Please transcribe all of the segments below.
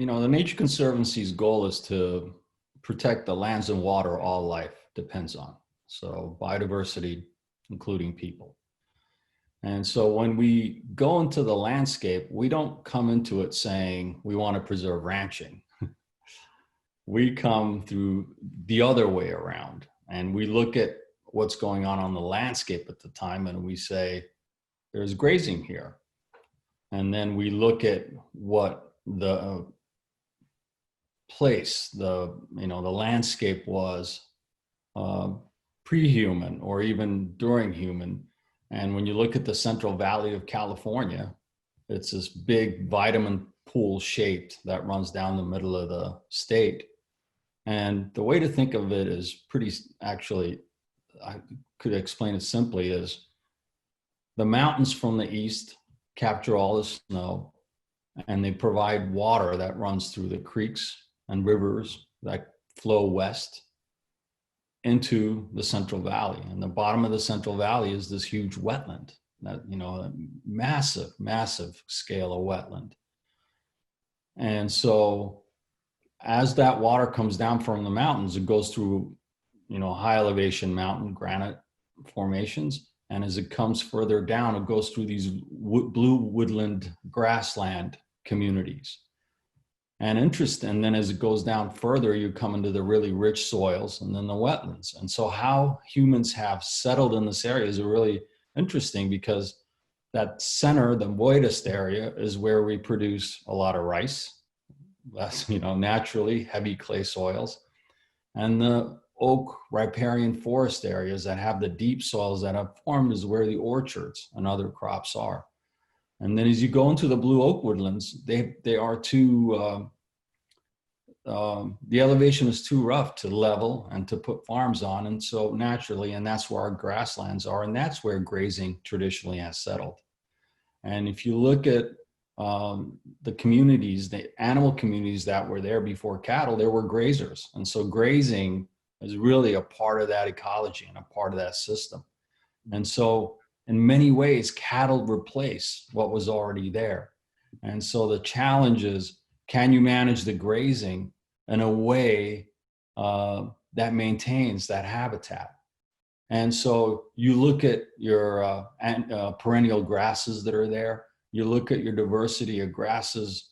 The Nature Conservancy's goal is to protect the lands and water all life depends on. So biodiversity, including people. And so when we go into the landscape, we don't come into it saying we want to preserve ranching. We come through the other way around, and we look at what's going on the landscape at the time, and we say, there's grazing here. And then we look at what the place, the landscape was pre-human or even during human. And when you look at the Central Valley of California, it's this big vitamin pool shaped that runs down the middle of the state. And the way to think of it is actually, I could explain it simply as the mountains from the east capture all the snow, and they provide water that runs through the creeks and rivers that flow west into the Central Valley. And the bottom of the Central Valley is this huge wetland, that, a massive, massive scale of wetland. And so as that water comes down from the mountains, it goes through, high elevation mountain granite formations. And as it comes further down, it goes through these blue woodland grassland communities. And then as it goes down further, you come into the really rich soils and then the wetlands. And so how humans have settled in this area is really interesting, because that center, the moistest area, is where we produce a lot of rice, less, naturally heavy clay soils. And the oak riparian forest areas that have the deep soils that have formed is where the orchards and other crops are. And then as you go into the blue oak woodlands, they are too, the elevation is too rough to level and to put farms on. And so naturally, and that's where our grasslands are, and that's where grazing traditionally has settled. And if you look at the communities, the animal communities that were there before cattle, there were grazers. And so grazing is really a part of that ecology and a part of that system. And so in many ways, cattle replace what was already there. And so the challenge is, can you manage the grazing in a way that maintains that habitat? And so you look at your perennial grasses that are there. You look at your diversity of grasses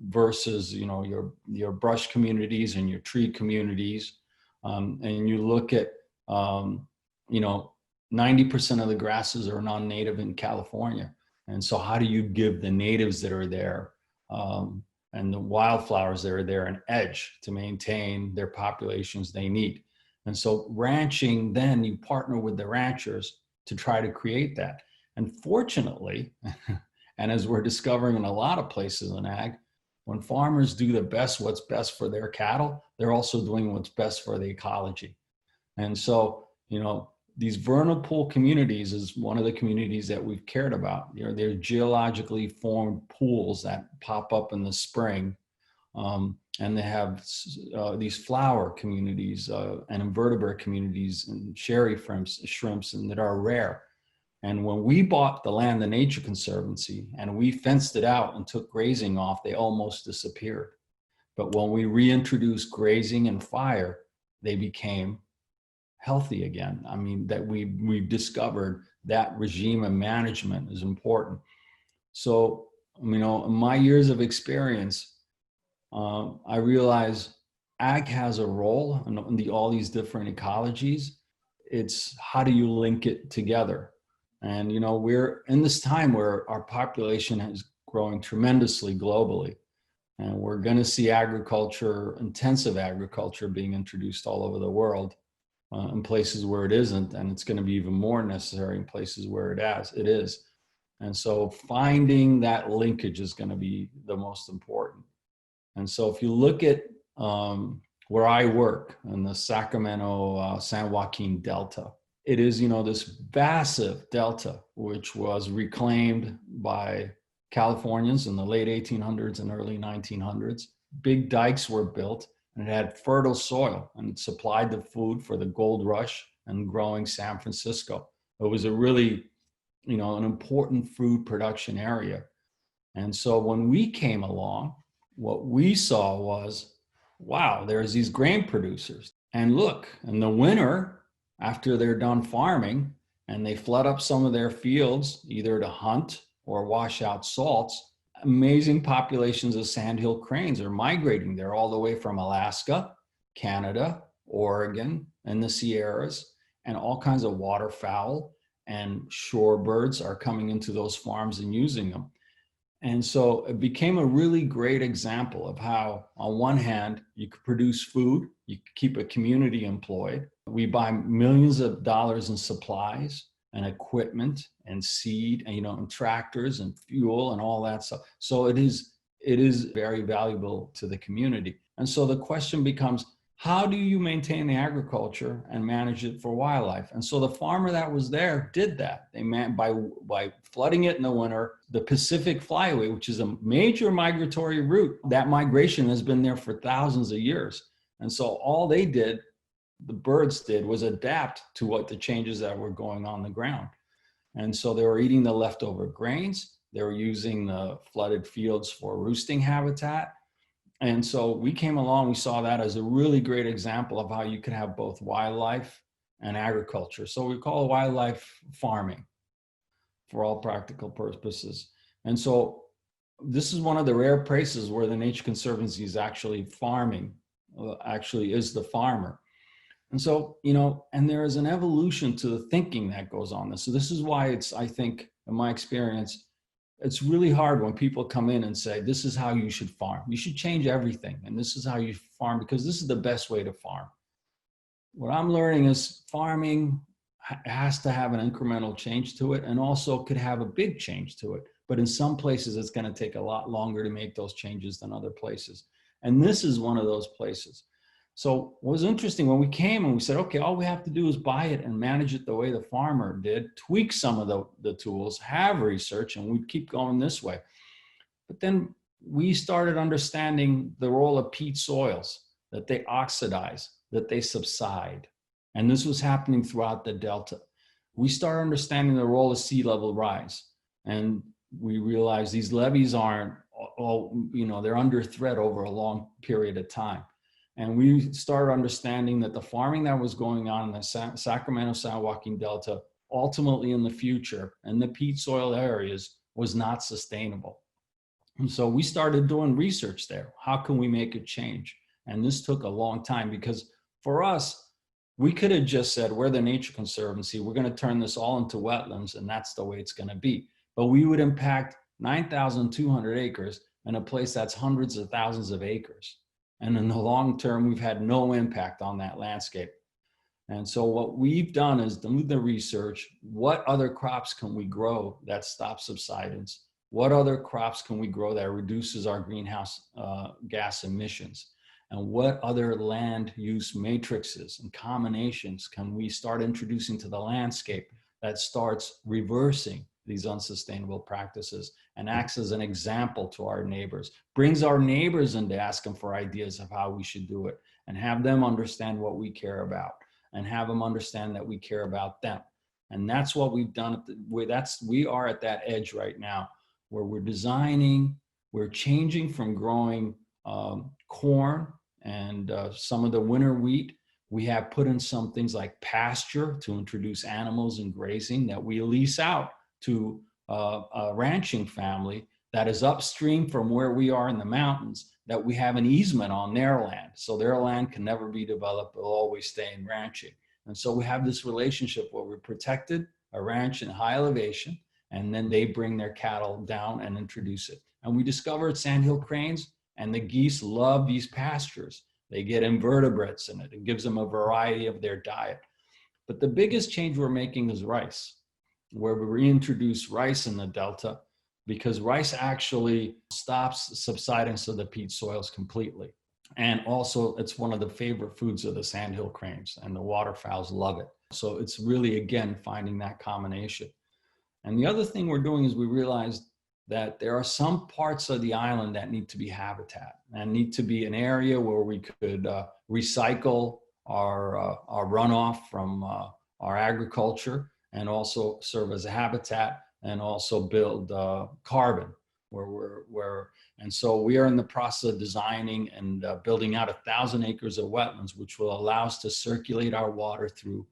versus your brush communities and your tree communities, and you look at 90% of the grasses are non-native in California. And so how do you give the natives that are there and the wildflowers that are there an edge to maintain their populations they need? And so ranching, then you partner with the ranchers to try to create that. And fortunately, and as we're discovering in a lot of places in ag, when farmers do what's best for their cattle, they're also doing what's best for the ecology. And so, these vernal pool communities is one of the communities that we've cared about. They're geologically formed pools that pop up in the spring, and they have these flower communities and invertebrate communities and cherry shrimps, and that are rare. And when we bought the land, the Nature Conservancy, and we fenced it out and took grazing off, they almost disappeared. But when we reintroduced grazing and fire, they became healthy again. I mean, that we've discovered that regime of management is important. So, in my years of experience, I realize ag has a role in all these different ecologies. It's how do you link it together? And, we're in this time where our population is growing tremendously globally. And we're going to see intensive agriculture being introduced all over the world in places where it isn't. And it's going to be even more necessary in places where it is. And so finding that linkage is going to be the most important. And so if you look at where I work in the Sacramento, San Joaquin Delta, it is, this massive delta, which was reclaimed by Californians in the late 1800s and early 1900s. Big dikes were built, and it had fertile soil, and it supplied the food for the gold rush and growing San Francisco. It was a really, an important food production area. And so when we came along, what we saw was, wow, there's these grain producers. And look, in the winter, after they're done farming and they flood up some of their fields, either to hunt or wash out salts, amazing populations of sandhill cranes are migrating there all the way from Alaska, Canada, Oregon, and the Sierras, and all kinds of waterfowl and shorebirds are coming into those farms and using them. And so it became a really great example of how, on one hand, you could produce food, you could keep a community employed. We buy millions of dollars in supplies and equipment and seed and, and tractors and fuel and all that stuff. So it is very valuable to the community. And so the question becomes, how do you maintain the agriculture and manage it for wildlife? And so the farmer that was there did that. They by flooding it in the winter, the Pacific Flyway, which is a major migratory route, that migration has been there for thousands of years. And so all they did, the birds did, was adapt to what the changes that were going on the ground. And so they were eating the leftover grains. They were using the flooded fields for roosting habitat. And so we came along, we saw that as a really great example of how you could have both wildlife and agriculture. So we call it wildlife farming for all practical purposes. And so this is one of the rare places where the Nature Conservancy is actually farming, actually is the farmer. And so, and there is an evolution to the thinking that goes on this. So this is why it's, I think, in my experience, it's really hard when people come in and say, this is how you should farm. You should change everything. And this is how you farm because this is the best way to farm. What I'm learning is farming has to have an incremental change to it and also could have a big change to it. But in some places, it's going to take a lot longer to make those changes than other places. And this is one of those places. So what was interesting when we came and we said, okay, all we have to do is buy it and manage it the way the farmer did, tweak some of the tools, have research, and we'd keep going this way. But then we started understanding the role of peat soils, that they oxidize, that they subside. And this was happening throughout the Delta. We started understanding the role of sea level rise. And we realized these levees aren't all, they're under threat over a long period of time. And we started understanding that the farming that was going on in the Sacramento San Joaquin Delta, ultimately in the future, and the peat soil areas, was not sustainable. And so we started doing research there. How can we make a change? And this took a long time because for us, we could have just said, we're the Nature Conservancy, we're going to turn this all into wetlands, and that's the way it's going to be. But we would impact 9,200 acres in a place that's hundreds of thousands of acres. And in the long term, we've had no impact on that landscape. And so what we've done is do the research. What other crops can we grow that stop subsidence? What other crops can we grow that reduces our greenhouse gas emissions? And what other land use matrices and combinations can we start introducing to the landscape that starts reversing these unsustainable practices and acts as an example to our neighbors, brings our neighbors in to ask them for ideas of how we should do it, and have them understand what we care about, and have them understand that we care about them. And that's what we've done. We are at that edge right now where we're designing, we're changing from growing corn and some of the winter wheat. We have put in some things like pasture to introduce animals and grazing that we lease out to a ranching family that is upstream from where we are in the mountains, that we have an easement on their land. So their land can never be developed, it'll always stay in ranching. And so we have this relationship where we're protected a ranch in high elevation, and then they bring their cattle down and introduce it. And we discovered sandhill cranes and the geese love these pastures. They get invertebrates in it. It gives them a variety of their diet. But the biggest change we're making is rice, where we reintroduce rice in the Delta, because rice actually stops subsidence of the peat soils completely. And also it's one of the favorite foods of the sandhill cranes, and the waterfowls love it. So it's really, again, finding that combination. And the other thing we're doing is we realized that there are some parts of the island that need to be habitat and need to be an area where we could recycle our runoff from our agriculture, and also serve as a habitat, and also build carbon. And so we are in the process of designing and building out 1,000 acres of wetlands, which will allow us to circulate our water through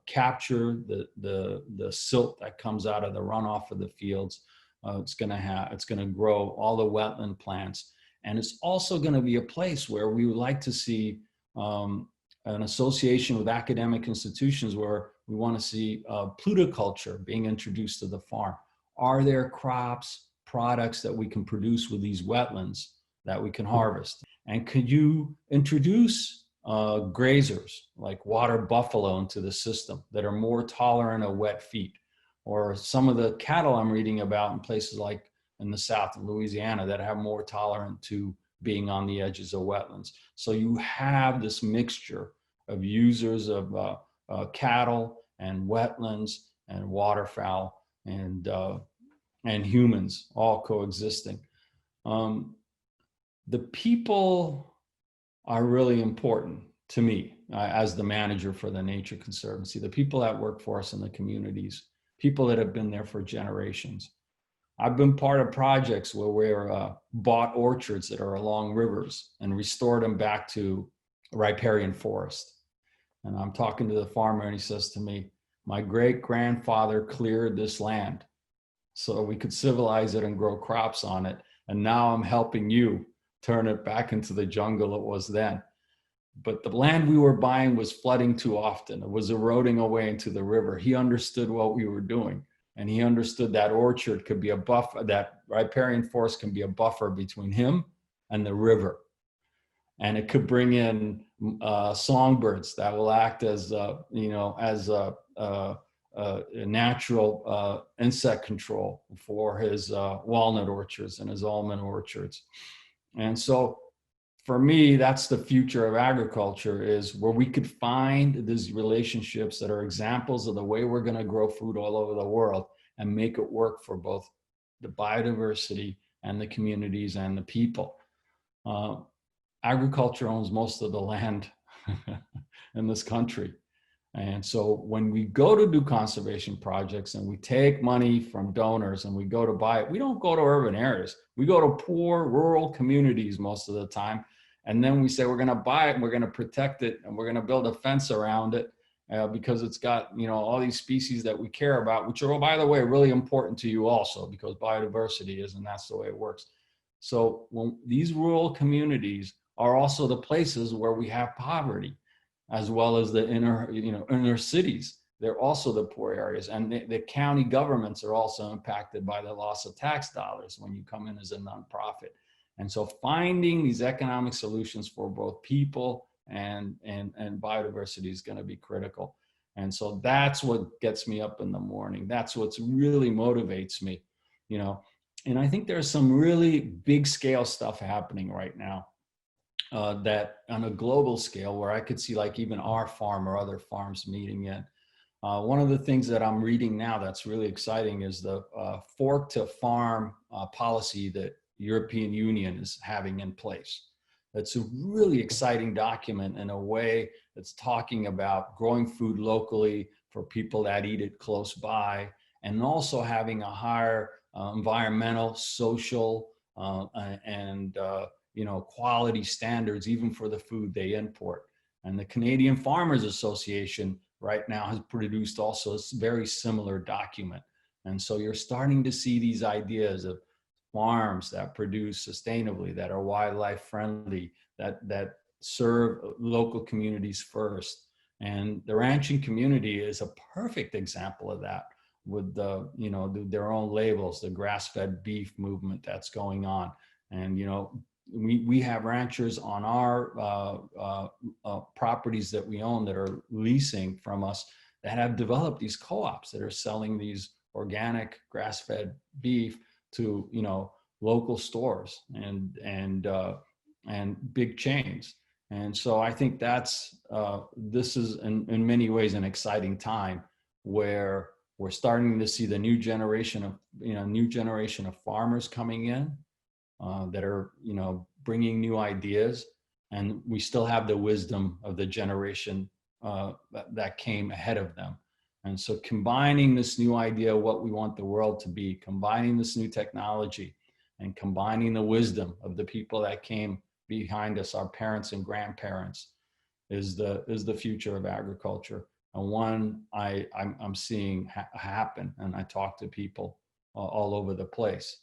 capture the silt that comes out of the runoff of the fields. It's going to grow all the wetland plants. And it's also going to be a place where we would like to see an association with academic institutions where we want to see plutoculture being introduced to the farm. Are there crops, products that we can produce with these wetlands that we can harvest? And could you introduce grazers like water buffalo into the system that are more tolerant of wet feet? Or some of the cattle I'm reading about in places like in the south of Louisiana that have more tolerant to being on the edges of wetlands. So you have this mixture of users of cattle and wetlands and waterfowl and humans all coexisting. The people are really important to me as the manager for the Nature Conservancy, the people that work for us in the communities, people that have been there for generations. I've been part of projects where we're bought orchards that are along rivers and restored them back to riparian forest. And I'm talking to the farmer and he says to me, my great-grandfather cleared this land so we could civilize it and grow crops on it. And now I'm helping you turn it back into the jungle it was then. But the land we were buying was flooding too often. It was eroding away into the river. He understood what we were doing. And he understood that orchard could be a buffer, that riparian forest can be a buffer between him and the river. And it could bring in songbirds that will act as, natural insect control for his walnut orchards and his almond orchards. And so for me, that's the future of agriculture, is where we could find these relationships that are examples of the way we're going to grow food all over the world and make it work for both the biodiversity and the communities and the people. Agriculture owns most of the land in this country. And so when we go to do conservation projects and we take money from donors and we go to buy it, we don't go to urban areas. We go to poor rural communities most of the time. And then we say, we're going to buy it and we're going to protect it and we're going to build a fence around it because it's got, all these species that we care about, which are, by the way, really important to you also, because biodiversity is, and that's the way it works. So when these rural communities are also the places where we have poverty, as well as the inner cities. They're also the poor areas. And the county governments are also impacted by the loss of tax dollars when you come in as a nonprofit. And so finding these economic solutions for both people and biodiversity is going to be critical. And so that's what gets me up in the morning. That's what really motivates me, And I think there's some really big scale stuff happening right now. That on a global scale, where I could see like even our farm or other farms meeting in. One of the things that I'm reading now that's really exciting is the fork to farm policy that European Union is having in place. That's a really exciting document in a way that's talking about growing food locally for people that eat it close by, and also having a higher environmental, social, and quality standards, even for the food they import. And the Canadian Farmers Association right now has produced also a very similar document. And so you're starting to see these ideas of farms that produce sustainably, that are wildlife friendly, that serve local communities first. And the ranching community is a perfect example of that, with their own labels, the grass-fed beef movement that's going on. And we have ranchers on our properties that we own that are leasing from us that have developed these co-ops that are selling these organic grass-fed beef to local stores and big chains. And so I think this is in many ways an exciting time where we're starting to see the new generation of farmers coming in. That are, bringing new ideas, and we still have the wisdom of the generation that came ahead of them. And so combining this new idea of what we want the world to be, combining this new technology, and combining the wisdom of the people that came behind us, our parents and grandparents, is the future of agriculture, and one I'm seeing happen. And I talk to people all over the place.